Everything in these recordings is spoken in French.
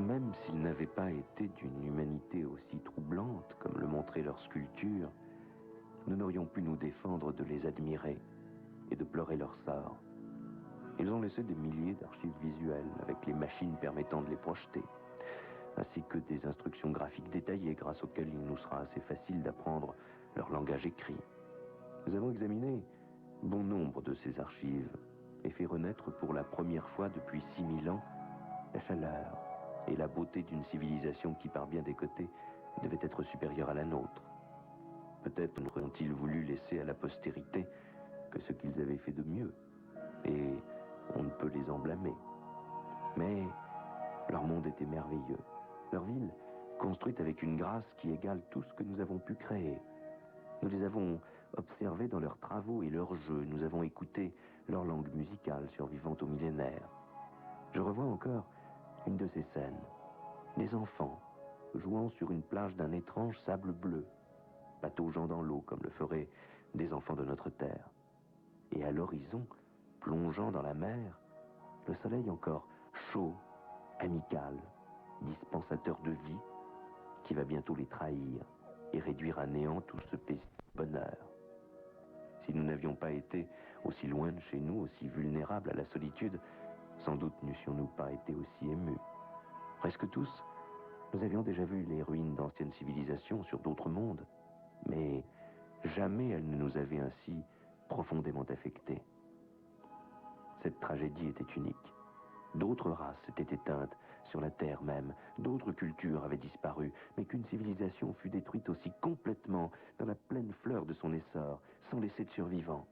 Même s'ils n'avaient pas été d'une humanité aussi troublante comme le montraient leurs sculptures, nous n'aurions pu nous défendre de les admirer et de pleurer leur sort. Ils ont laissé des milliers d'archives visuelles avec les machines permettant de les projeter, ainsi que des instructions graphiques détaillées grâce auxquelles il nous sera assez facile d'apprendre leur langage écrit. Nous avons examiné bon nombre de ces archives et fait renaître pour la première fois depuis 6000 ans la chaleur et la beauté d'une civilisation qui, par bien des côtés, devait être supérieure à la nôtre. Peut-être ont-ils voulu laisser à la postérité que ce qu'ils avaient fait de mieux, et on ne peut les en blâmer. Mais leur monde était merveilleux. Leur ville, construite avec une grâce qui égale tout ce que nous avons pu créer. Nous les avons observés dans leurs travaux et leurs jeux. Nous avons écouté leur langue musicale survivant aux millénaires. Je revois encore une de ces scènes. Des enfants jouant sur une plage d'un étrange sable bleu, pataugeant dans l'eau comme le feraient des enfants de notre terre. Et à l'horizon, plongeant dans la mer, le soleil encore chaud, amical, dispensateur de vie, qui va bientôt les trahir et réduire à néant tout ce paisible bonheur. Si nous n'avions pas été aussi loin de chez nous, aussi vulnérables à la solitude, sans doute n'eussions-nous pas été aussi émus. Presque tous, nous avions déjà vu les ruines d'anciennes civilisations sur d'autres mondes, mais jamais elles ne nous avaient ainsi profondément affectés. Cette tragédie était unique. D'autres races s'étaient éteintes sur la terre même, d'autres cultures avaient disparu, mais qu'une civilisation fût détruite aussi complètement dans la pleine fleur de son essor, sans laisser de survivants.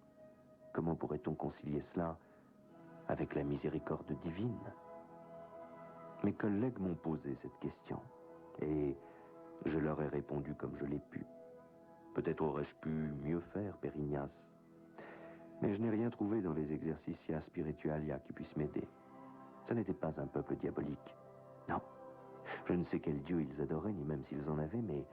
Comment pourrait-on concilier cela avec la miséricorde divine? Mes collègues m'ont posé cette question, et je leur ai répondu comme je l'ai pu. Peut-être aurais-je pu mieux faire, Père Ignace, mais je n'ai rien trouvé dans les exercitia spiritualia qui puissent m'aider. Ce n'était pas un peuple diabolique. Non. Je ne sais quel dieu ils adoraient, ni même s'ils en avaient, mais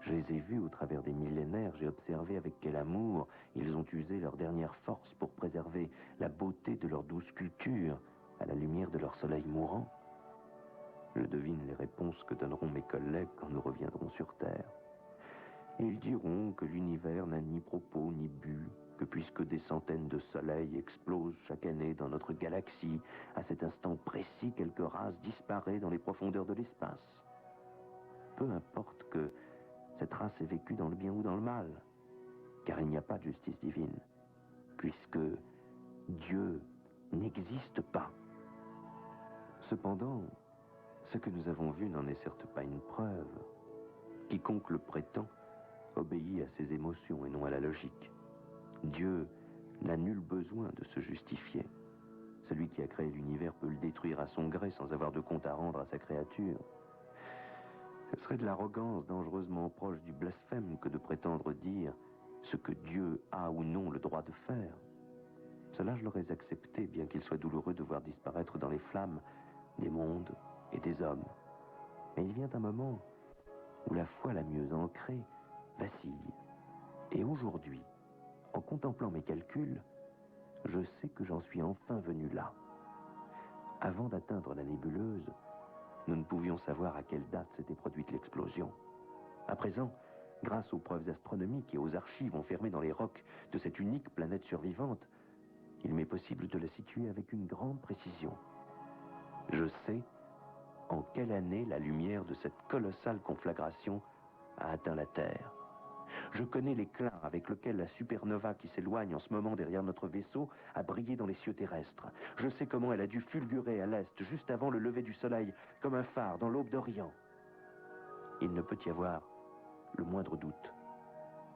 je les ai vus au travers des millénaires. J'ai observé avec quel amour ils ont usé leur dernière force pour préserver la beauté de leur douce culture à la lumière de leur soleil mourant. Je devine les réponses que donneront mes collègues quand nous reviendrons sur Terre. Ils diront que l'univers n'a ni propos ni but, que puisque des centaines de soleils explosent chaque année dans notre galaxie, à cet instant précis, quelque race disparaît dans les profondeurs de l'espace. Peu importe que cette race ait vécu dans le bien ou dans le mal, car il n'y a pas de justice divine, puisque Dieu n'existe pas. Cependant, ce que nous avons vu n'en est certes pas une preuve. Quiconque le prétend obéit à ses émotions et non à la logique. Dieu n'a nul besoin de se justifier. Celui qui a créé l'univers peut le détruire à son gré sans avoir de compte à rendre à sa créature. Ce serait de l'arrogance dangereusement proche du blasphème que de prétendre dire ce que Dieu a ou non le droit de faire. Cela, je l'aurais accepté, bien qu'il soit douloureux de voir disparaître dans les flammes des mondes et des hommes. Mais il vient un moment où la foi la mieux ancrée vacille. Et aujourd'hui, en contemplant mes calculs, je sais que j'en suis enfin venu là. Avant d'atteindre la nébuleuse, nous ne pouvions savoir à quelle date s'était produite l'explosion. À présent, grâce aux preuves astronomiques et aux archives enfermées dans les rocs de cette unique planète survivante, il m'est possible de la situer avec une grande précision. Je sais en quelle année la lumière de cette colossale conflagration a atteint la Terre. Je connais l'éclat avec lequel la supernova qui s'éloigne en ce moment derrière notre vaisseau a brillé dans les cieux terrestres. Je sais comment elle a dû fulgurer à l'est juste avant le lever du soleil, comme un phare dans l'aube d'Orient. Il ne peut y avoir le moindre doute.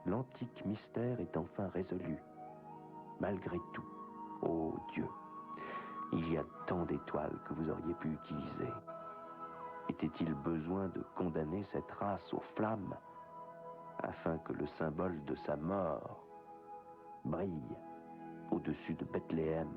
L'antique mystère est enfin résolu. Malgré tout, ô Dieu, il y a tant d'étoiles que vous auriez pu utiliser. Était-il besoin de condamner cette race aux flammes afin que le symbole de sa mort brille au-dessus de Bethléem?